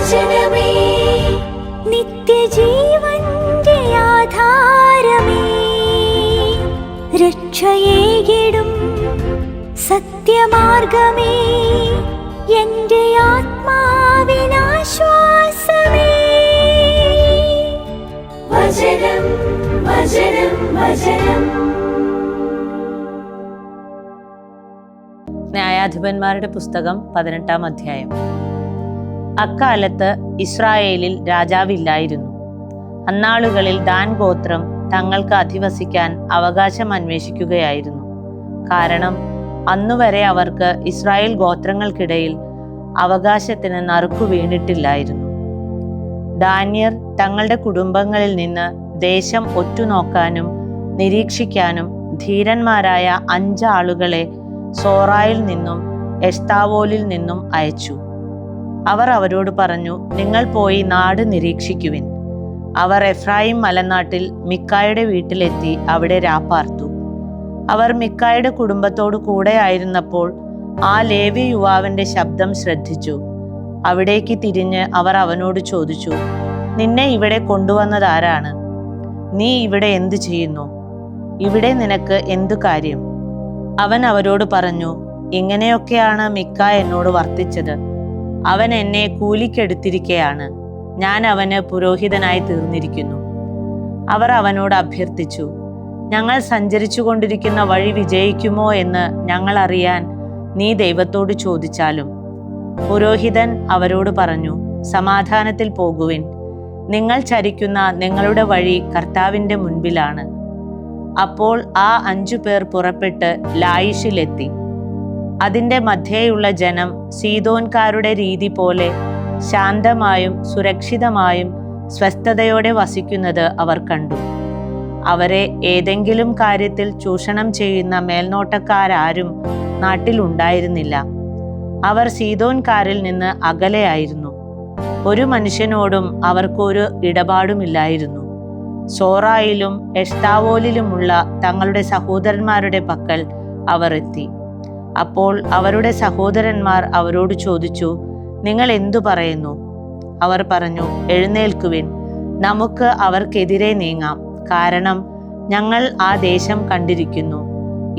വചനമേ നിത്യജീവന്റെ ആധാരമേ, രക്ഷയേകിടും സത്യമാർഗമേ, എന്റെ ആത്മാവിനാശ്വാസമേ. വചനം വചനം വചനം. ന്യായാധിപന്മാരുടെ പുസ്തകം 18-ാം അധ്യായം. അക്കാലത്ത് ഇസ്രായേലിൽ രാജാവില്ലായിരുന്നു. അന്നാളുകളിൽ ദാൻ ഗോത്രം തങ്ങൾക്ക് അധിവസിക്കാൻ അവകാശം അന്വേഷിക്കുകയായിരുന്നു. കാരണം അന്നുവരെ അവർക്ക് ഇസ്രായേൽ ഗോത്രങ്ങൾക്കിടയിൽ അവകാശത്തിന് നറുക്കു വീണിട്ടില്ലായിരുന്നു. ദാന്യർ തങ്ങളുടെ കുടുംബങ്ങളിൽ നിന്ന് ദേശം ഒറ്റുനോക്കാനും നിരീക്ഷിക്കാനും ധീരന്മാരായ 5 ആളുകളെ സോറായിൽ നിന്നും എഷ്താവോലിൽ നിന്നും അയച്ചു. അവർ അവരോട് പറഞ്ഞു, നിങ്ങൾ പോയി നാട് നിരീക്ഷിക്കുവിൻ. അവർ എഫ്രായിം മലനാട്ടിൽ മിക്കായുടെ വീട്ടിലെത്തി അവിടെ രാപ്പാർത്തു. അവർ മിക്കായുടെ കുടുംബത്തോടു കൂടെ ആയിരുന്നപ്പോൾ ആ ലേവ്യ യുവാവിന്റെ ശബ്ദം ശ്രദ്ധിച്ചു. അവിടേക്ക് തിരിഞ്ഞ് അവർ അവനോട് ചോദിച്ചു, നിന്നെ ഇവിടെ കൊണ്ടുവന്നതാരാണ്? നീ ഇവിടെ എന്തു ചെയ്യുന്നു? ഇവിടെ നിനക്ക് എന്തു കാര്യം? അവൻ അവരോട് പറഞ്ഞു, ഇങ്ങനെയൊക്കെയാണ് മിക്ക എന്നോട് വർത്തിച്ചത്. അവൻ എന്നെ കൂലിക്കെടുത്തിരിക്കയാണ്. ഞാൻ അവന് പുരോഹിതനായി തീർന്നിരിക്കുന്നു. അവർ അവനോട് അഭ്യർത്ഥിച്ചു, ഞങ്ങൾ സഞ്ചരിച്ചു കൊണ്ടിരിക്കുന്ന വഴി വിജയിക്കുമോ എന്ന് ഞങ്ങൾ അറിയാൻ നീ ദൈവത്തോട് ചോദിച്ചാലും. പുരോഹിതൻ അവരോട് പറഞ്ഞു, സമാധാനത്തിൽ പോകുവിൻ. നിങ്ങൾ ചരിക്കുന്ന നിങ്ങളുടെ വഴി കർത്താവിന്റെ മുൻപിലാണ്. അപ്പോൾ ആ 5 പേർ പുറപ്പെട്ട് ലായിഷിലെത്തി. അതിന്റെ മധ്യേയുള്ള ജനം സീദോൻകാരുടെ രീതി പോലെ ശാന്തമായും സുരക്ഷിതമായും സ്വസ്ഥതയോടെ വസിക്കുന്നത് അവർ കണ്ടു. അവരെ ഏതെങ്കിലും കാര്യത്തിൽ ചൂഷണം ചെയ്യുന്ന മേൽനോട്ടക്കാരും നാട്ടിലുണ്ടായിരുന്നില്ല. അവർ സീദോൻകാരിൽ നിന്ന് അകലെയായിരുന്നു. ഒരു മനുഷ്യനോടും അവർക്കൊരു ഇടപാടുമില്ലായിരുന്നു. സോറായിലും എഷ്താവോലിലുമുള്ള തങ്ങളുടെ സഹോദരന്മാരുടെ പക്കൽ അവർ എത്തി. അപ്പോൾ അവരുടെ സഹോദരന്മാർ അവരോട് ചോദിച്ചു, നിങ്ങൾ എന്തു പറയുന്നു? അവർ പറഞ്ഞു, എഴുന്നേൽക്കുവിൻ, നമുക്ക് അവർക്കെതിരെ നീങ്ങാം. കാരണം ഞങ്ങൾ ആ ദേശം കണ്ടിരിക്കുന്നു.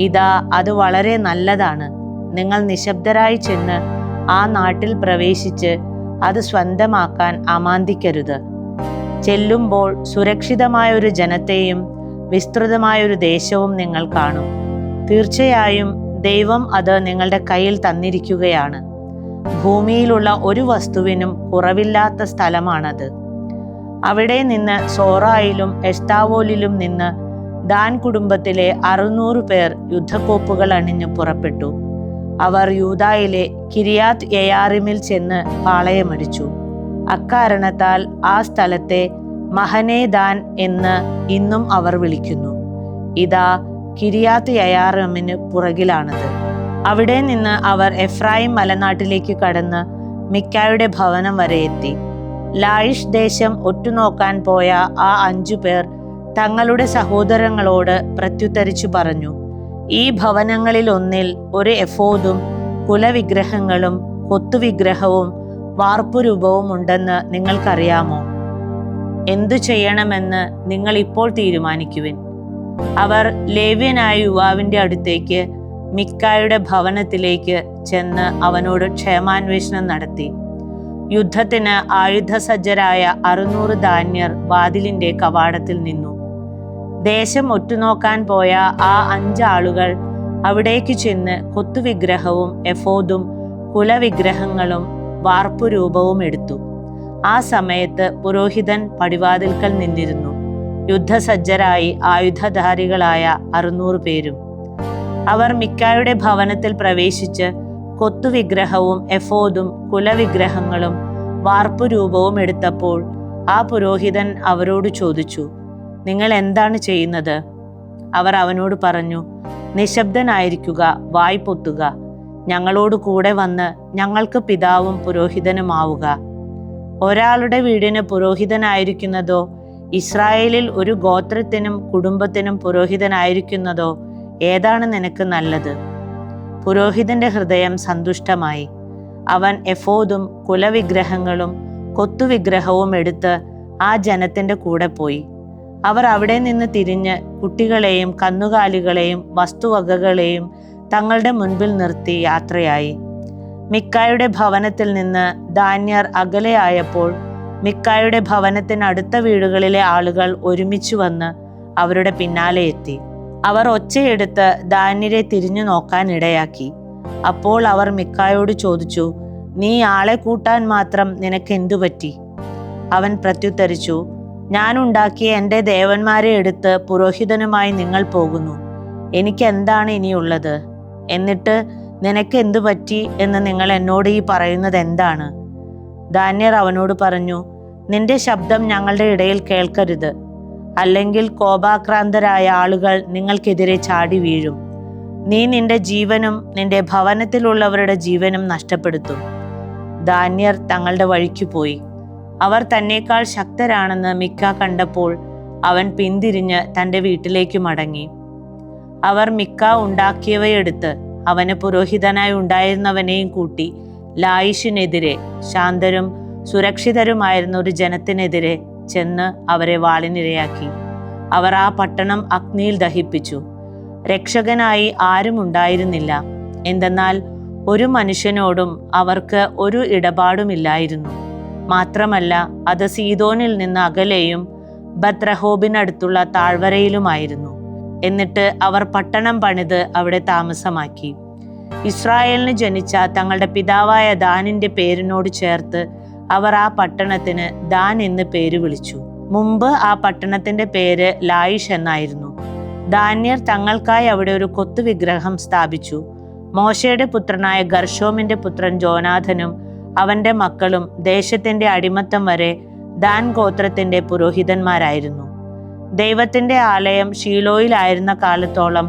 ഇതാ, അത് വളരെ നല്ലതാണ്. നിങ്ങൾ നിശബ്ദരായി ചെന്ന് ആ നാട്ടിൽ പ്രവേശിച്ച് അത് സ്വന്തമാക്കാൻ അമാന്തിക്കരുത്. ചെല്ലുമ്പോൾ സുരക്ഷിതമായൊരു ജനത്തെയും വിസ്തൃതമായൊരു ദേശവും നിങ്ങൾ കാണും. തീർച്ചയായും ദൈവം അത് നിങ്ങളുടെ കയ്യിൽ തന്നിരിക്കുകയാണ്. ഭൂമിയിലുള്ള ഒരു വസ്തുവിനും കുറവില്ലാത്ത സ്ഥലമാണത്. അവിടെ നിന്ന് സോറായിലും എഷ്താവോലിലും നിന്ന് ദാൻ കുടുംബത്തിലെ 600 പേർ യുദ്ധക്കോപ്പുകൾ അണിഞ്ഞു പുറപ്പെട്ടു. അവർ യൂദായിലെ കിരിയാത്ത് യെയാറിമിൽ ചെന്ന് പാളയമടിച്ചു. അക്കാരണത്താൽ ആ സ്ഥലത്തെ മഹനേ ദാൻ എന്ന് ഇന്നും അവർ വിളിക്കുന്നു. ഇതാ, കിരിയാത്ത് യെയാറിമിന് പുറകിലാണത്. അവിടെ നിന്ന് അവർ എഫ്രായിം മലനാട്ടിലേക്ക് കടന്ന് മിക്കായുടെ ഭവനം വരെ എത്തി. ലായിഷ് ദേശം ഒറ്റുനോക്കാൻ പോയ ആ 5 പേർ തങ്ങളുടെ സഹോദരങ്ങളോട് പ്രത്യുത്തരിച്ചു പറഞ്ഞു, ഈ ഭവനങ്ങളിൽ ഒന്നിൽ ഒരു എഫോദും കുലവിഗ്രഹങ്ങളും കൊത്തുവിഗ്രഹവും വാർപ്പുരൂപവും ഉണ്ടെന്ന് നിങ്ങൾക്കറിയാമോ? എന്തു ചെയ്യണമെന്ന് നിങ്ങൾ ഇപ്പോൾ തീരുമാനിക്കുവിൻ. അവർ ലേവ്യനായ യുവാവിന്റെ അടുത്തേക്ക് മിക്കായുടെ ഭവനത്തിലേക്ക് ചെന്ന് അവനോട് ക്ഷേമാന്വേഷണം നടത്തി. യുദ്ധത്തിന് ആയുധസജ്ജരായ 600 ദാന്യർ വാതിലിന്റെ കവാടത്തിൽ നിന്നു. ദേശം ഒറ്റുനോക്കാൻ പോയ ആ 5 ആളുകൾ അവിടേക്ക് ചെന്ന് കൊത്തുവിഗ്രഹവും എഫോദും കുലവിഗ്രഹങ്ങളും വാർപ്പുരൂപവും എടുത്തു. ആ സമയത്ത് പുരോഹിതൻ പടിവാതിൽക്കൽ നിന്നിരുന്നു. യുദ്ധസജ്ജരായി ആയുധധാരികളായ 600 പേരും. അവർ മിക്കായുടെ ഭവനത്തിൽ പ്രവേശിച്ച് കൊത്തുവിഗ്രഹവും എഫോദും കുലവിഗ്രഹങ്ങളും വാർപ്പുരൂപവും എടുത്തപ്പോൾ ആ പുരോഹിതൻ അവരോട് ചോദിച്ചു, നിങ്ങൾ എന്താണ് ചെയ്യുന്നത്? അവർ അവനോട് പറഞ്ഞു, നിശബ്ദനായിരിക്കുക, വായ് പൊത്തുക. ഞങ്ങളോട് കൂടെ വന്ന് ഞങ്ങൾക്ക് പിതാവും പുരോഹിതനുമാവുക. ഒരാളുടെ വീടിന് പുരോഹിതനായിരിക്കുന്നതോ ഇസ്രായേലിൽ ഒരു ഗോത്രത്തിനും കുടുംബത്തിനും പുരോഹിതനായിരിക്കുന്നതോ ഏതാണ് നിനക്ക് നല്ലത്? പുരോഹിതന്റെ ഹൃദയം സന്തുഷ്ടമായി. അവൻ എഫോദും കുലവിഗ്രഹങ്ങളും കൊത്തുവിഗ്രഹവും എടുത്ത് ആ ജനത്തിന്റെ കൂടെ പോയി. അവർ അവിടെ നിന്ന് തിരിഞ്ഞ് കുട്ടികളെയും കന്നുകാലികളെയും വസ്തുവകകളെയും തങ്ങളുടെ മുൻപിൽ നിർത്തി യാത്രയായി. മിക്കായുടെ ഭവനത്തിൽ നിന്ന് ദാന്യർ അകലെയായപ്പോൾ മിക്കായുടെ ഭവനത്തിനടുത്ത വീടുകളിലെ ആളുകൾ ഒരുമിച്ചു വന്ന് അവരുടെ പിന്നാലെ എത്തി. അവർ ഒച്ചയെടുത്ത് ദാന്യരെ തിരിഞ്ഞു നോക്കാൻ ഇടയാക്കി. അപ്പോൾ അവർ മിക്കായോട് ചോദിച്ചു, നീ ആളെ കൂട്ടാൻ മാത്രം നിനക്ക് എന്തു പറ്റി? അവൻ പ്രത്യുത്തരിച്ചു, ഞാൻ ഉണ്ടാക്കിയ എൻ്റെ ദേവന്മാരെ എടുത്ത് പുരോഹിതനുമായി നിങ്ങൾ പോകുന്നു. എനിക്ക് എന്താണ് ഇനിയുള്ളത്? എന്നിട്ട് നിനക്ക് എന്തു പറ്റി എന്ന് നിങ്ങൾ എന്നോട് ഈ പറയുന്നത് എന്താണ്? ദാന്യർ അവനോട് പറഞ്ഞു, നിന്റെ ശബ്ദം ഞങ്ങളുടെ ഇടയിൽ കേൾക്കരുത്, അല്ലെങ്കിൽ കോപാക്രാന്തരായ ആളുകൾ നിങ്ങൾക്കെതിരെ ചാടി വീഴും. നീ നിന്റെ ജീവനും നിന്റെ ഭവനത്തിലുള്ളവരുടെ ജീവനും നഷ്ടപ്പെടുത്തും. ദാന്യർ തങ്ങളുടെ വഴിക്ക് പോയി. അവർ തന്നേക്കാൾ ശക്തരാണെന്ന് മിക്ക കണ്ടപ്പോൾ അവൻ പിന്തിരിഞ്ഞ് തൻ്റെ വീട്ടിലേക്ക് മടങ്ങി. അവർ മിക്ക ഉണ്ടാക്കിയവയെടുത്ത് അവന് പുരോഹിതനായി ഉണ്ടായിരുന്നവനെയും കൂട്ടി ലായിഷിനെതിരെ, ശാന്തരും സുരക്ഷിതരുമായിരുന്ന ഒരു ജനത്തിനെതിരെ ചെന്ന് അവരെ വാളിനിരയാക്കി. അവർ ആ പട്ടണം അഗ്നിയിൽ ദഹിപ്പിച്ചു. രക്ഷകനായി ആരും ഉണ്ടായിരുന്നില്ല. എന്തെന്നാൽ ഒരു മനുഷ്യനോടും അവർക്ക് ഒരു ഇടപാടുമില്ലായിരുന്നു. മാത്രമല്ല അത് സീദോനിൽ നിന്ന് അകലെയും ബത്റഹോബിനടുത്തുള്ള താഴ്വരയിലുമായിരുന്നു. എന്നിട്ട് അവർ പട്ടണം പണിത് അവിടെ താമസമാക്കി. ഇസ്രായേലിന് ജനിച്ച തങ്ങളുടെ പിതാവായ ദാനിന്റെ പേരിനോട് ചേർത്ത് അവർ ആ പട്ടണത്തിന് ദാൻ എന്ന് പേര് വിളിച്ചു. മുമ്പ് ആ പട്ടണത്തിന്റെ പേര് ലായിഷ് എന്നായിരുന്നു. ദാന്യർ തങ്ങൾക്കായി അവിടെ ഒരു കൊത്തുവിഗ്രഹം സ്ഥാപിച്ചു. മോശയുടെ പുത്രനായ ഗർഷോമിന്റെ പുത്രൻ ജോനാഥനും അവന്റെ മക്കളും ദേശത്തിന്റെ അടിമത്തം വരെ ദാൻ ഗോത്രത്തിന്റെ പുരോഹിതന്മാരായിരുന്നു. ദൈവത്തിന്റെ ആലയം ഷീലോയിലായിരുന്ന കാലത്തോളം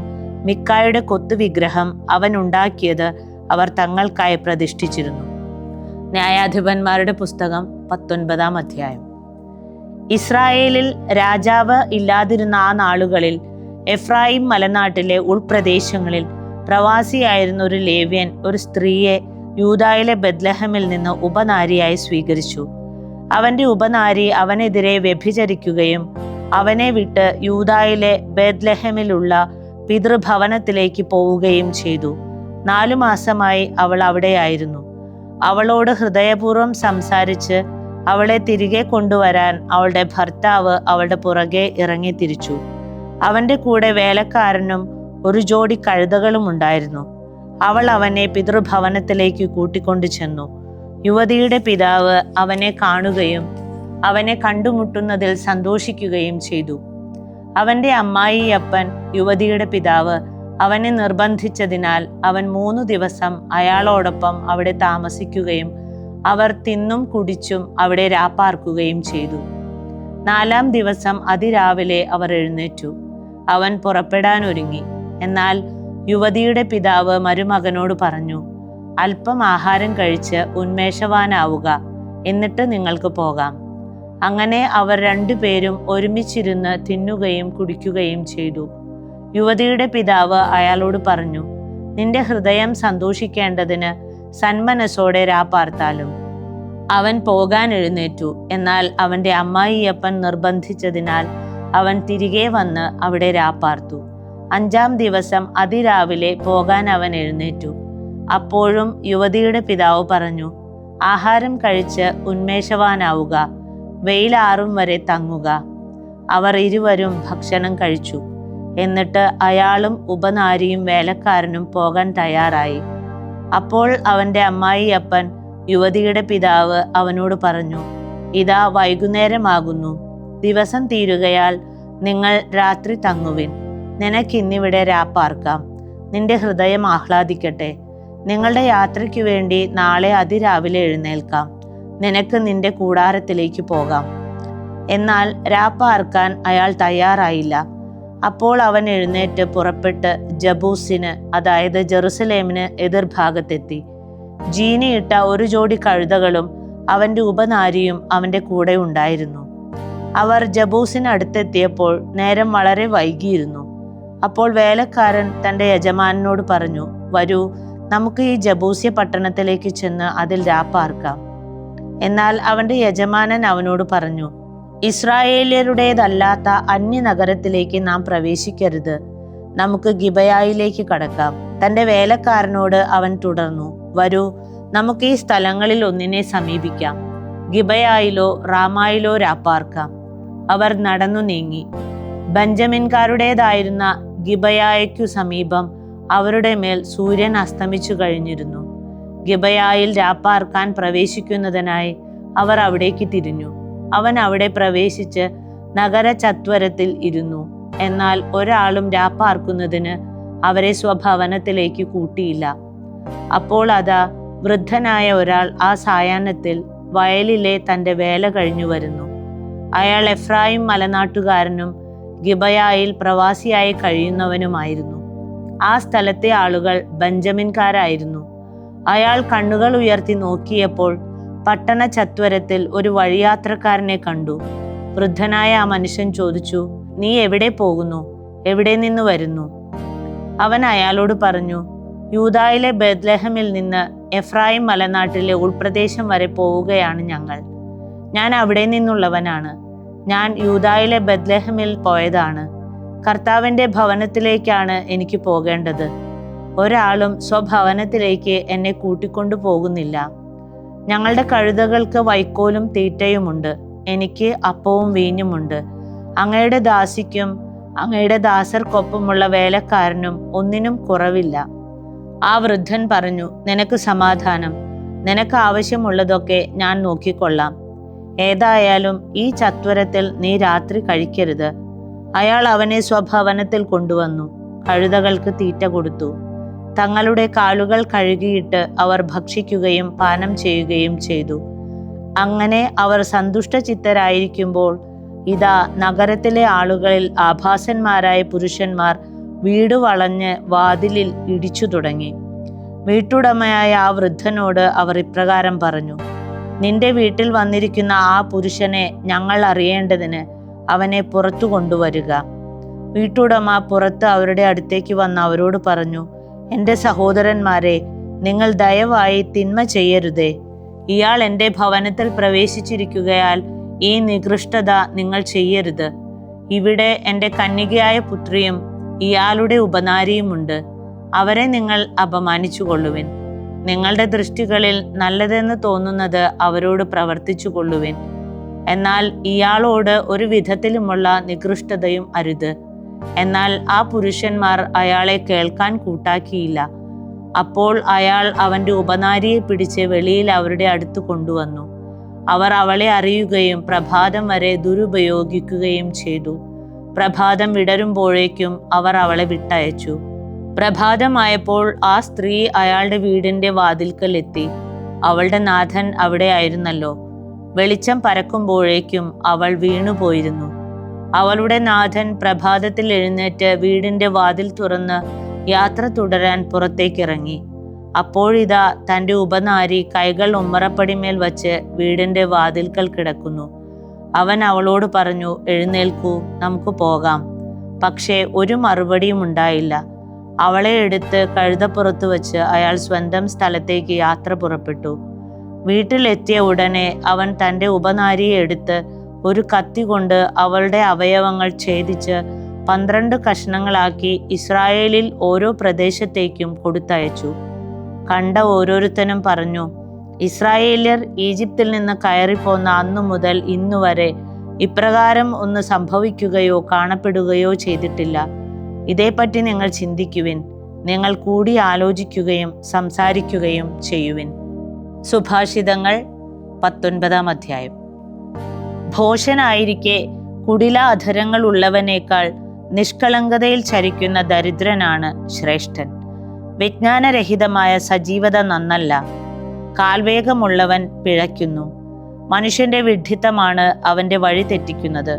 മിക്കായുടെ കൊത്തുവിഗ്രഹം അവൻ ഉണ്ടാക്കിയത് അവർ തങ്ങൾക്കായി പ്രതിഷ്ഠിച്ചിരുന്നു. ന്യായാധിപന്മാരുടെ പുസ്തകം 19-ാം അധ്യായം. ഇസ്രായേലിൽ രാജാവ് ഇല്ലാതിരുന്ന ആ നാളുകളിൽ എഫ്രായിം മലനാട്ടിലെ ഉൾപ്രദേശങ്ങളിൽ പ്രവാസിയായിരുന്ന ഒരു ലേവ്യൻ ഒരു സ്ത്രീയെ യൂദായിലെ ബെത്ലഹമിൽ നിന്ന് ഉപനാരിയായി സ്വീകരിച്ചു. അവന്റെ ഉപനാരി അവനെതിരെ വ്യഭിചരിക്കുകയും അവനെ വിട്ട് യൂദായിലെ ബെത്ലഹമിലുള്ള പിതൃഭവനത്തിലേക്ക് പോവുകയും ചെയ്തു. 4 മാസമായി അവൾ അവിടെയായിരുന്നു. അവളോട് ഹൃദയപൂർവ്വം സംസാരിച്ച് അവളെ തിരികെ കൊണ്ടുവരാൻ അവളുടെ ഭർത്താവ് അവളുടെ പുറകെ ഇറങ്ങി തിരിച്ചു. അവന്റെ കൂടെ വേലക്കാരനും ഒരു ജോഡി കഴുതകളും ഉണ്ടായിരുന്നു. അവൾ അവനെ പിതൃഭവനത്തിലേക്ക് കൂട്ടിക്കൊണ്ടു ചെന്നു. യുവതിയുടെ പിതാവ് അവനെ കാണുകയും അവനെ കണ്ടുമുട്ടുന്നതിൽ സന്തോഷിക്കുകയും ചെയ്തു. അവന്റെ അമ്മായിയപ്പൻ യുവതിയുടെ പിതാവ് അവനെ നിർബന്ധിച്ചതിനാൽ അവൻ 3 ദിവസം അയാളോടൊപ്പം അവിടെ താമസിക്കുകയും അവർ തിന്നും കുടിച്ചും അവിടെ രാപ്പാർക്കുകയും ചെയ്തു. 4-ാം ദിവസം അതിരാവിലെ അവർ എഴുന്നേറ്റു. അവൻ പുറപ്പെടാനൊരുങ്ങി. എന്നാൽ യുവതിയുടെ പിതാവ് മരുമകനോട് പറഞ്ഞു, അല്പം ആഹാരം കഴിച്ച് ഉന്മേഷവാനാവുക, എന്നിട്ട് നിങ്ങൾക്ക് പോകാം. അങ്ങനെ അവർ 2 പേരും ഒരുമിച്ചിരുന്ന് തിന്നുകയും കുടിക്കുകയും ചെയ്തു. യുവതിയുടെ പിതാവ് അയാളോട് പറഞ്ഞു, നിന്റെ ഹൃദയം സന്തോഷിക്കേണ്ടതിന് സന്മനസ്സോടെ രാപ്പാർത്താലും. അവൻ പോകാൻ എഴുന്നേറ്റു. എന്നാൽ അവന്റെ അമ്മായിയപ്പൻ നിർബന്ധിച്ചതിനാൽ അവൻ തിരികെ വന്ന് അവിടെ രാപ്പാർത്തു. 5-ാം ദിവസം അതിരാവിലെ പോകാൻ അവൻ എഴുന്നേറ്റു. അപ്പോഴും യുവതിയുടെ പിതാവ് പറഞ്ഞു, ആഹാരം കഴിച്ച് ഉന്മേഷവാനാവുക, വെയിലാറും വരെ തങ്ങുക. അവർ ഇരുവരും ഭക്ഷണം കഴിച്ചു. എന്നിട്ട് അയാളും ഉപനാരിയും വേലക്കാരനും പോകാൻ തയ്യാറായി. അപ്പോൾ അവന്റെ അമ്മായിയപ്പൻ യുവതിയുടെ പിതാവ് അവനോട് പറഞ്ഞു, ഇതാ വൈകുന്നേരമാകുന്നു, ദിവസം തീരുകയാൽ നിങ്ങൾ രാത്രി തങ്ങുവിൻ. നിനക്കിന്നിവിടെ രാപ്പാർക്കാം. നിന്റെ ഹൃദയം ആഹ്ലാദിക്കട്ടെ. നിങ്ങളുടെ യാത്രയ്ക്ക് വേണ്ടി നാളെ അതിരാവിലെ എഴുന്നേൽക്കാം. നിനക്ക് നിന്റെ കൂടാരത്തിലേക്ക് പോകാം. എന്നാൽ രാപ്പാർക്കാൻ അയാൾ തയ്യാറായില്ല. അപ്പോൾ അവൻ എഴുന്നേറ്റ് പുറപ്പെട്ട് ജബൂസിന്, അതായത് ജെറുസലേമിന് എതിർഭാഗത്തെത്തി. ജീനിയിട്ട ഒരു ജോഡി കഴുതകളും അവന്റെ ഉപനാരിയും അവന്റെ കൂടെ ഉണ്ടായിരുന്നു. അവർ ജബൂസിനടുത്തെത്തിയപ്പോൾ നേരം വളരെ വൈകിയിരുന്നു. അപ്പോൾ വേലക്കാരൻ തന്റെ യജമാനനോട് പറഞ്ഞു, വരൂ, നമുക്ക് ഈ ജബൂസ്യ പട്ടണത്തിലേക്ക് ചെന്ന് അതിൽ രാപ്പാർക്കാം. എന്നാൽ അവന്റെ യജമാനൻ അവനോട് പറഞ്ഞു, ഇസ്രായേല്യരുടേതല്ലാത്ത അന്യനഗരത്തിലേക്ക് നാം പ്രവേശിക്കരുത്. നമുക്ക് ഗിബയായിലേക്ക് കടക്കാം. തന്റെ വേലക്കാരനോട് അവൻ തുടർന്നു, വരൂ, നമുക്ക് ഈ സ്ഥലങ്ങളിൽ ഒന്നിനെ സമീപിക്കാം. ഗിബയായിലോ റാമായിലോ രാപ്പാർക്കാം. അവർ നടന്നു നീങ്ങി. ബെഞ്ചമിൻകാരുടേതായിരുന്ന ഗിബയായ്ക്കു സമീപം അവരുടെ മേൽ സൂര്യൻ അസ്തമിച്ചു കഴിഞ്ഞിരുന്നു. ഗിബയായിൽ രാപ്പാർക്കാൻ പ്രവേശിക്കുന്നതിനായി അവർ അവിടേക്ക് തിരിഞ്ഞു. അവൻ അവിടെ പ്രവേശിച്ച് നഗര ചത്വരത്തിൽ ഇരുന്നു. എന്നാൽ ഒരാളും രാപ്പാർക്കുന്നതിന് അവരെ സ്വഭവനത്തിലേക്ക് കൂട്ടിയില്ല. അപ്പോൾ അതാ വൃദ്ധനായ ഒരാൾ ആ സായാഹ്നത്തിൽ വയലിലെ തന്റെ വേല കഴിഞ്ഞു വരുന്നു. അയാൾ എഫ്രായിം മലനാട്ടുകാരനും ഗിബയായിൽ പ്രവാസിയായി കഴിയുന്നവനുമായിരുന്നു. ആ സ്ഥലത്തെ ആളുകൾ ബെഞ്ചമിൻകാരായിരുന്നു. അയാൾ കണ്ണുകൾ ഉയർത്തി നോക്കിയപ്പോൾ പട്ടണ ചത്വരത്തിൽ ഒരു വഴിയാത്രക്കാരനെ കണ്ടു. വൃദ്ധനായ ആ മനുഷ്യൻ ചോദിച്ചു, നീ എവിടെ പോകുന്നു? എവിടെ നിന്ന് വരുന്നു? അവൻ അയാളോട് പറഞ്ഞു, യൂദായിലെ ബെത്ലഹമിൽ നിന്ന് എഫ്രായിം മലനാട്ടിലെ ഉൾപ്രദേശം വരെ പോവുകയാണ് ഞങ്ങൾ. ഞാൻ അവിടെ നിന്നുള്ളവനാണ്. ഞാൻ യൂദായിലെ ബെത്ലഹമിൽ പോയതാണ്. കർത്താവിന്റെ ഭവനത്തിലേക്കാണ് എനിക്ക് പോകേണ്ടത്. ഒരാളും സ്വഭവനത്തിലേക്ക് എന്നെ കൂട്ടിക്കൊണ്ടു പോകുന്നില്ല. ഞങ്ങളുടെ കഴുതകൾക്ക് വൈക്കോലും തീറ്റയുമുണ്ട്. എനിക്ക് അപ്പവും വീഞ്ഞുമുണ്ട്. അങ്ങയുടെ ദാസിക്കും അങ്ങയുടെ ദാസർക്കൊപ്പമുള്ള വേലക്കാരനും ഒന്നിനും കുറവില്ല. ആ വൃദ്ധൻ പറഞ്ഞു, നിനക്ക് സമാധാനം. നിനക്ക് ആവശ്യമുള്ളതൊക്കെ ഞാൻ നോക്കിക്കൊള്ളാം. ഏതായാലും ഈ ചത്വരത്തിൽ നീ രാത്രി കഴിക്കരുത്. അയാൾ അവനെ സ്വഭവനത്തിൽ കൊണ്ടുവന്നു. കഴുതകൾക്ക് തീറ്റ കൊടുത്തു. തങ്ങളുടെ കാലുകൾ കഴുകിയിട്ട് അവർ ഭക്ഷിക്കുകയും പാനം ചെയ്യുകയും ചെയ്തു. അങ്ങനെ അവർ സന്തുഷ്ടചിത്തരായിരിക്കുമ്പോൾ ഇതാ നഗരത്തിലെ ആളുകളിൽ ആഭാസന്മാരായ പുരുഷന്മാർ വീട് വളഞ്ഞ് വാതിലിൽ ഇടിച്ചു തുടങ്ങി. വീട്ടുടമയായ ആ വൃദ്ധനോട് അവർ ഇപ്രകാരം പറഞ്ഞു, നിന്റെ വീട്ടിൽ വന്നിരിക്കുന്ന ആ പുരുഷനെ ഞങ്ങൾ അറിയേണ്ടതിന് അവനെ പുറത്തു കൊണ്ടുവരിക. വീട്ടുടമ പുറത്ത് അവരുടെ അടുത്തേക്ക് വന്ന് അവരോട് പറഞ്ഞു, എൻ്റെ സഹോദരന്മാരെ, നിങ്ങൾ ദയവായി തിന്മ ചെയ്യരുതേ. ഇയാൾ എൻ്റെ ഭവനത്തിൽ പ്രവേശിച്ചിരിക്കുകയാൽ ഈ നികൃഷ്ടത നിങ്ങൾ ചെയ്യരുത്. ഇവിടെ എൻ്റെ കന്യകയായ പുത്രിയും ഇയാളുടെ ഉപനാരിയുമുണ്ട്. അവരെ നിങ്ങൾ അപമാനിച്ചു കൊള്ളുവിൻ. നിങ്ങളുടെ ദൃഷ്ടികളിൽ നല്ലതെന്ന് തോന്നുന്നത് അവരോട് പ്രവർത്തിച്ചു കൊള്ളുവിൻ. എന്നാൽ ഇയാളോട് ഒരു വിധത്തിലുമുള്ള നികൃഷ്ടതയും അരുത്. എന്നാൽ ആ പുരുഷന്മാർ അയാളെ കേൾക്കാൻ കൂട്ടാക്കിയില്ല. അപ്പോൾ അയാൾ അവന്റെ ഉപനാരിയെ പിടിച്ച് വെളിയിൽ അവരുടെ അടുത്ത് കൊണ്ടുവന്നു. അവർ അവളെ അറിയുകയും പ്രഭാതം വരെ ദുരുപയോഗിക്കുകയും ചെയ്തു. പ്രഭാതം വിടരുമ്പോഴേക്കും അവർ അവളെ വിട്ടയച്ചു. പ്രഭാതമായപ്പോൾ ആ സ്ത്രീ അയാളുടെ വീടിന്റെ വാതിൽക്കൽ എത്തി. അവളുടെ നാഥൻ അവിടെ ആയിരുന്നല്ലോ. വെളിച്ചം പരക്കുമ്പോഴേക്കും അവൾ വീണുപോയിരുന്നു. അവളുടെ നാഥൻ പ്രഭാതത്തിൽ എഴുന്നേറ്റ് വീടിന്റെ വാതിൽ തുറന്ന് യാത്ര തുടരാൻ പുറത്തേക്കിറങ്ങി. അപ്പോഴിതാ തൻ്റെ ഉപനാരി കൈകൾ ഉമ്മറപ്പടിമേൽ വച്ച് വീടിന്റെ വാതിൽക്കൽ കിടക്കുന്നു. അവൻ അവളോട് പറഞ്ഞു, എഴുന്നേൽക്കൂ, നമുക്ക് പോകാം. പക്ഷേ ഒരു മറുപടിയും ഉണ്ടായില്ല. അവളെ എടുത്ത് കഴുതപ്പുറത്ത് വച്ച് അയാൾ സ്വന്തം സ്ഥലത്തേക്ക് യാത്ര പുറപ്പെട്ടു. വീട്ടിലെത്തിയ ഉടനെ അവൻ തൻ്റെ ഉപനാരിയെ എടുത്ത് ഒരു കത്തി കൊണ്ട് അവളുടെ അവയവങ്ങൾ ഛേദിച്ച് 12 കഷ്ണങ്ങളാക്കി ഇസ്രായേലിൽ ഓരോ പ്രദേശത്തേക്കും കൊടുത്തയച്ചു. കണ്ട ഓരോരുത്തനും പറഞ്ഞു, ഇസ്രായേല്യർ ഈജിപ്തിൽ നിന്ന് കയറിപ്പോന്ന അന്നു മുതൽ ഇന്നുവരെ ഇപ്രകാരം ഒന്ന് സംഭവിക്കുകയോ കാണപ്പെടുകയോ ചെയ്തിട്ടില്ല. ഇതേപ്പറ്റി നിങ്ങൾ ചിന്തിക്കുവിൻ. നിങ്ങൾ കൂടി ആലോചിക്കുകയും സംസാരിക്കുകയും ചെയ്യുവിൻ. സുഭാഷിതങ്ങൾ 19-ാം അധ്യായം. ഭോഷനായിരിക്കെ കുടില അധരങ്ങൾ ഉള്ളവനേക്കാൾ നിഷ്കളങ്കതയിൽ ചരിക്കുന്ന ദരിദ്രനാണ് ശ്രേഷ്ഠൻ. വിജ്ഞാനരഹിതമായ സജീവത നന്നല്ല. കാൽവേഗമുള്ളവൻ പിഴയ്ക്കുന്നു. മനുഷ്യന്റെ വിഡ്ഢിത്തമാണ് അവന്റെ വഴി തെറ്റിക്കുന്നത്.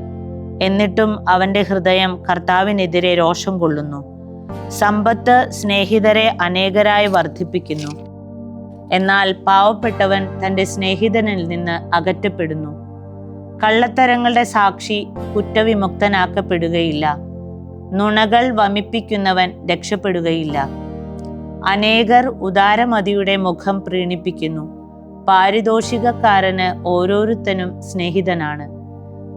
എന്നിട്ടും അവന്റെ ഹൃദയം കർത്താവിനെതിരെ രോഷം കൊള്ളുന്നു. സമ്പത്ത് സ്നേഹിതരെ അനേകരായി വർദ്ധിപ്പിക്കുന്നു. എന്നാൽ പാവപ്പെട്ടവൻ തൻ്റെ സ്നേഹിതനിൽ നിന്ന് അകറ്റപ്പെടുന്നു. കള്ളത്തരങ്ങളുടെ സാക്ഷി കുറ്റവിമുക്തനാക്കപ്പെടുകയില്ല. നുണകൾ വമിപ്പിക്കുന്നവൻ രക്ഷപ്പെടുകയില്ല. അനേകർ ഉദാരമതിയുടെ മുഖം പ്രീണിപ്പിക്കുന്നു. പാരിതോഷികക്കാരന് ഓരോരുത്തനും സ്നേഹിതനാണ്.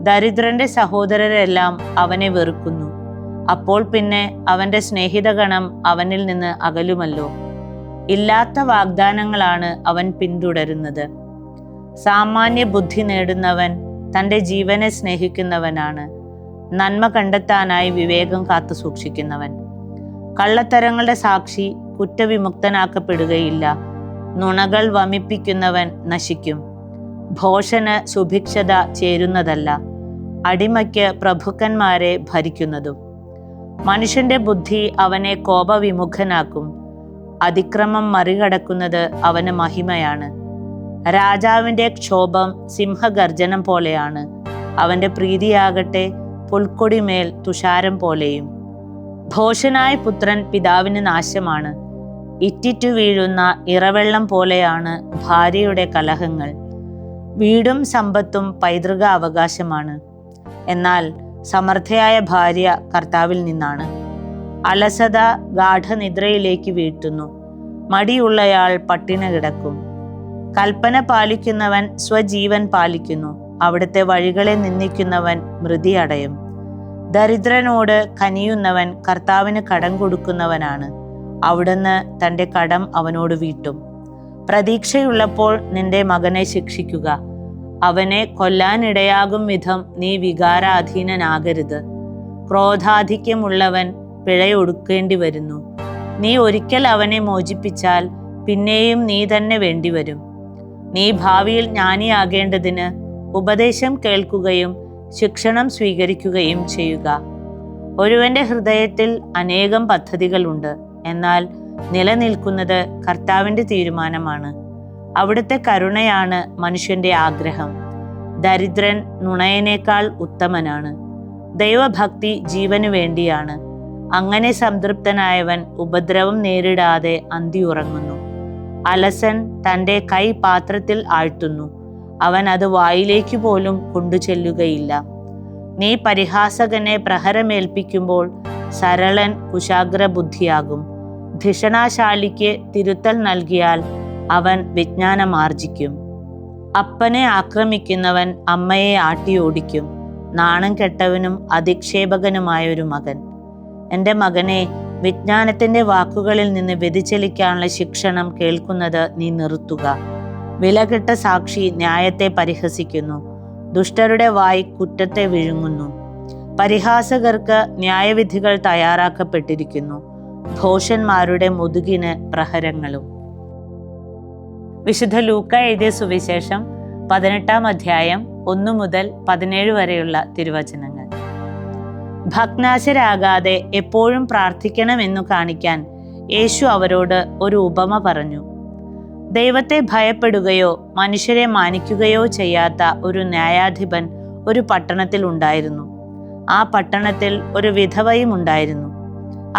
ദരിദ്രന്റെ സഹോദരരെല്ലാം അവനെ വെറുക്കുന്നു. അപ്പോൾ പിന്നെ അവന്റെ സ്നേഹിതഗണം അവനിൽ നിന്ന് അകലുമല്ലോ. ഇല്ലാത്ത വാഗ്ദാനങ്ങളാണ് അവൻ പിന്തുടരുന്നത്. സാമാന്യ ബുദ്ധി നേടുന്നവൻ തൻ്റെ ജീവനെ സ്നേഹിക്കുന്നവനാണ്. നന്മ കണ്ടെത്താനായി വിവേകം കാത്തു സൂക്ഷിക്കുന്നവൻ. കള്ളത്തരങ്ങളുടെ സാക്ഷി കുറ്റവിമുക്തനാക്കപ്പെടുകയില്ല. നുണകൾ വമിപ്പിക്കുന്നവൻ നശിക്കും. ഭോഷന് സുഭിക്ഷത ചേരുന്നതല്ല, അടിമയ്ക്ക് പ്രഭുക്കന്മാരെ ഭരിക്കുന്നതും. മനുഷ്യന്റെ ബുദ്ധി അവനെ കോപവിമുഖനാക്കും. അതിക്രമം മറികടക്കുന്നത് അവന് മഹിമയാണ്. രാജാവിന്റെ ക്ഷോഭം സിംഹഗർജനം പോലെയാണ്. അവന്റെ പ്രീതിയാകട്ടെ പുൽക്കൊടിമേൽ തുഷാരം പോലെയും. ഭോഷനായ പുത്രൻ പിതാവിന് നാശമാണ്. ഇറ്റിറ്റു വീഴുന്ന ഇറവെള്ളം പോലെയാണ് ഭാര്യയുടെ കലഹങ്ങൾ. വീടും സമ്പത്തും പൈതൃക അവകാശമാണ്. എന്നാൽ സമർത്ഥയായ ഭാര്യ കർത്താവിൽ നിന്നാണ്. അലസത ഗാഠനിദ്രയിലേക്ക് വീഴ്ത്തുന്നു. മടിയുള്ളയാൾ പട്ടിണ കിടക്കും. കൽപ്പന പാലിക്കുന്നവൻ സ്വജീവൻ പാലിക്കുന്നു. അവിടുത്തെ വഴികളെ നിന്ദിക്കുന്നവൻ മൃതി അടയും. ദരിദ്രനോട് കനിയുന്നവൻ കർത്താവിന് കടം കൊടുക്കുന്നവനാണ്. അവിടുന്ന് തൻ്റെ കടം അവനോട് വീട്ടും. പ്രതീക്ഷയുള്ളപ്പോൾ നിന്റെ മകനെ ശിക്ഷിക്കുക. അവനെ കൊല്ലാനിടയാകും വിധം നീ വികാരാധീനനാകരുത്. ക്രോധാധിക്യമുള്ളവൻ പിഴയൊടുക്കേണ്ടി വരുന്നു. നീ ഒരിക്കൽ അവനെ മോചിപ്പിച്ചാൽ പിന്നെയും നീ തന്നെ വേണ്ടിവരും. നീ ഭാവിയിൽ ജ്ഞാനിയാകേണ്ടതിന് ഉപദേശം കേൾക്കുകയും ശിക്ഷണം സ്വീകരിക്കുകയും ചെയ്യുക. ഒരുവന്റെ ഹൃദയത്തിൽ അനേകം പദ്ധതികളുണ്ട്, എന്നാൽ നിലനിൽക്കുന്നത് കർത്താവിൻ്റെ തീരുമാനമാണ്. അവിടുത്തെ കരുണയാണ് മനുഷ്യന്റെ ആഗ്രഹം. ദരിദ്രൻ നുണയനേക്കാൾ ഉത്തമനാണ്. ദൈവഭക്തി ജീവനു വേണ്ടിയാണ്. അങ്ങനെ സംതൃപ്തനായവൻ ഉപദ്രവം നേരിടാതെ അന്തിയുറങ്ങുന്നു. അലസൻ തൻ്റെ കൈ പാത്രത്തിൽ ആഴ്ത്തുന്നു. അവൻ അത് വായിലേക്ക് പോലും കൊണ്ടുചെല്ലുകയില്ല. നീ പരിഹാസകനെ പ്രഹരമേൽപ്പിക്കുമ്പോൾ സരളൻ കുശാഗ്ര ബുദ്ധിയാകും. ധിഷണാശാലിക്ക് തിരുത്തൽ നൽകിയാൽ അവൻ വിജ്ഞാനമാർജിക്കും. അപ്പനെ ആക്രമിക്കുന്നവൻ അമ്മയെ ആട്ടിയോടിക്കും. നാണം കെട്ടവനും അധിക്ഷേപകനുമായൊരു മകൻ. എൻ്റെ മകനെ, വിജ്ഞാനത്തിൻ്റെ വാക്കുകളിൽ നിന്ന് വ്യതിചലിക്കാനുള്ള ശിക്ഷണം കേൾക്കുന്നത് നീ നിർത്തുക. വിലകെട്ട സാക്ഷി ന്യായത്തെ പരിഹസിക്കുന്നു. ദുഷ്ടരുടെ വായ് കുറ്റത്തെ വിഴുങ്ങുന്നു. പരിഹാസകർക്ക് ന്യായവിധികൾ തയ്യാറാക്കപ്പെട്ടിരിക്കുന്നു. ഭോഷന്മാരുടെ മുതുകിന് പ്രഹരങ്ങളും. വിശുദ്ധ ലൂക്ക എഴുതിയ സുവിശേഷം 18-ാം അധ്യായം 1 മുതൽ 17 വരെയുള്ള തിരുവചനങ്ങൾ. ഭഗ്നാശരാകാതെ എപ്പോഴും പ്രാർത്ഥിക്കണമെന്നു കാണിക്കാൻ യേശു അവരോട് ഒരു ഉപമ പറഞ്ഞു. ദൈവത്തെ ഭയപ്പെടുകയോ മനുഷ്യരെ മാനിക്കുകയോ ചെയ്യാത്ത ഒരു ന്യായാധിപൻ ഒരു പട്ടണത്തിൽ ഉണ്ടായിരുന്നു. ആ പട്ടണത്തിൽ ഒരു വിധവയും ഉണ്ടായിരുന്നു.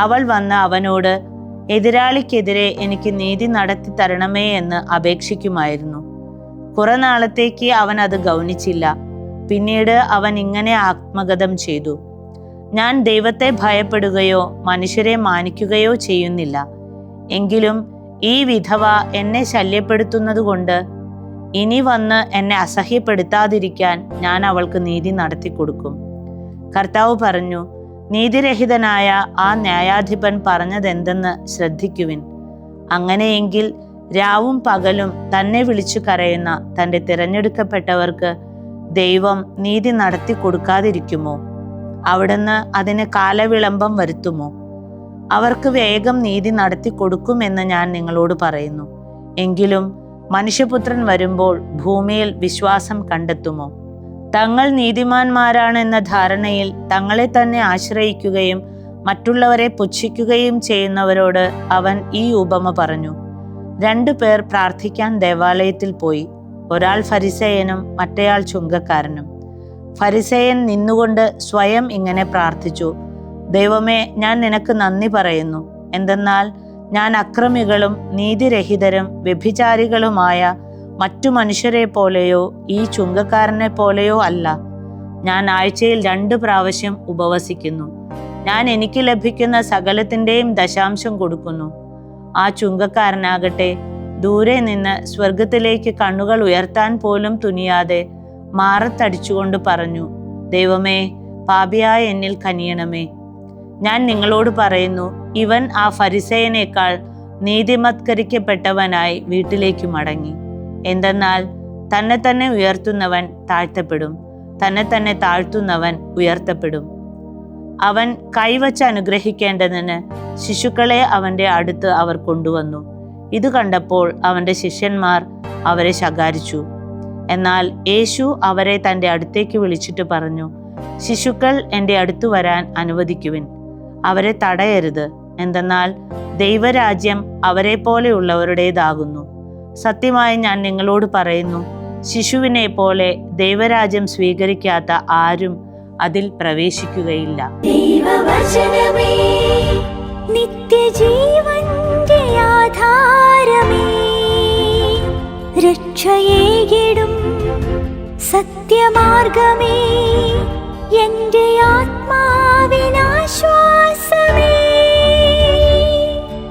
അവൾ വന്ന് അവനോട്, എതിരാളിക്കെതിരെ എനിക്ക് നീതി നടത്തി തരണമേ എന്ന് അപേക്ഷിക്കുമായിരുന്നു. കുറെ നാളത്തേക്ക് അവൻ അത് ഗൗനിച്ചില്ല. പിന്നീട് അവൻ ഇങ്ങനെ ആത്മഗതം ചെയ്തു: ഞാൻ ദൈവത്തെ ഭയപ്പെടുകയോ മനുഷ്യരെ മാനിക്കുകയോ ചെയ്യുന്നില്ല. എങ്കിലും ഈ വിധവ എന്നെ ശല്യപ്പെടുത്തുന്നതുകൊണ്ട് ഇനി വന്ന് എന്നെ അസഹ്യപ്പെടുത്താതിരിക്കാൻ ഞാൻ അവൾക്ക് നീതി നടത്തിക്കൊടുക്കും. കർത്താവ് പറഞ്ഞു, നീതിരഹിതനായ ആ ന്യായാധിപൻ പറഞ്ഞതെന്തെന്ന് ശ്രദ്ധിക്കുവിൻ. അങ്ങനെയെങ്കിൽ രാവും പകലും തന്നെ വിളിച്ചു കരയുന്ന തൻ്റെ തിരഞ്ഞെടുക്കപ്പെട്ടവർക്ക് ദൈവം നീതി നടത്തി കൊടുക്കാതിരിക്കുമോ? അവിടുന്ന് അതിന് കാലവിളംബം വരുത്തുമോ? അവർക്ക് വേഗം നീതി നടത്തി കൊടുക്കുമെന്ന് ഞാൻ നിങ്ങളോട് പറയുന്നു. എങ്കിലും മനുഷ്യപുത്രൻ വരുമ്പോൾ ഭൂമിയിൽ വിശ്വാസം കണ്ടെത്തുമോ? തങ്ങൾ നീതിമാന്മാരാണെന്ന ധാരണയിൽ തങ്ങളെ തന്നെ ആശ്രയിക്കുകയും മറ്റുള്ളവരെ പുച്ഛിക്കുകയും ചെയ്യുന്നവരോട് അവൻ ഈ ഉപമ പറഞ്ഞു. 2 പേർ പ്രാർത്ഥിക്കാൻ ദേവാലയത്തിൽ പോയി. ഒരാൾ ഫരിസേയനും മറ്റേയാൾ ചുങ്കക്കാരനും. ഫരിസേയൻ നിന്നുകൊണ്ട് സ്വയം ഇങ്ങനെ പ്രാർത്ഥിച്ചു: ദൈവമേ, ഞാൻ നിനക്ക് നന്ദി പറയുന്നു. എന്തെന്നാൽ ഞാൻ അക്രമികളും നീതിരഹിതരും വ്യഭിചാരികളുമായ മറ്റു മനുഷ്യരെ പോലെയോ ഈ ചുങ്കക്കാരനെ പോലെയോ അല്ല. ഞാൻ ആഴ്ചയിൽ 2 പ്രാവശ്യം ഉപവസിക്കുന്നു. ഞാൻ എനിക്ക് ലഭിക്കുന്ന സകലത്തിൻ്റെയും ദശാംശം കൊടുക്കുന്നു. ആ ചുങ്കക്കാരനാകട്ടെ ദൂരെ നിന്ന് സ്വർഗത്തിലേക്ക് കണ്ണുകൾ ഉയർത്താൻ പോലും തുനിയാതെ മാറത്തടിച്ചുകൊണ്ട് പറഞ്ഞു, ദൈവമേ, പാപിയായ എന്നിൽ കനിയണമേ. ഞാൻ നിങ്ങളോട് പറയുന്നു, ഇവൻ ആ ഫരിസേയനേക്കാൾ നീതിമത്കരിക്കപ്പെട്ടവനായി വീട്ടിലേക്ക് മടങ്ങി. എന്തെന്നാൽ തന്നെ തന്നെ ഉയർത്തുന്നവൻ താഴ്ത്തപ്പെടും, തന്നെ തന്നെ താഴ്ത്തുന്നവൻ ഉയർത്തപ്പെടും. അവൻ കൈവച്ച് അനുഗ്രഹിക്കേണ്ടതിന് ശിശുക്കളെ അവൻ്റെ അടുത്ത് അവർ കൊണ്ടുവന്നു. ഇത് കണ്ടപ്പോൾ അവൻ്റെ ശിഷ്യന്മാർ അവരെ ശകാരിച്ചു. എന്നാൽ യേശു അവരെ തൻ്റെ അടുത്തേക്ക് വിളിച്ചിട്ട് പറഞ്ഞു, ശിശുക്കൾ എൻ്റെ അടുത്തു വരാൻ അനുവദിക്കുവിൻ, അവരെ തടയരുത്. എന്തെന്നാൽ ദൈവരാജ്യം അവരെ പോലെയുള്ളവരുടേതാകുന്നു. സത്യമായി ഞാൻ നിങ്ങളോട് പറയുന്നു, ശിശുവിനെ പോലെ ദൈവരാജ്യം സ്വീകരിക്കാത്ത ആരും അതിൽ പ്രവേശിക്കുകയില്ല. ദൈവവചനമേ, നിത്യജീവന്റെ ആധാരമേ, രക്ഷയേകിടും സത്യമാർഗമേ, എന്റെ ആത്മാ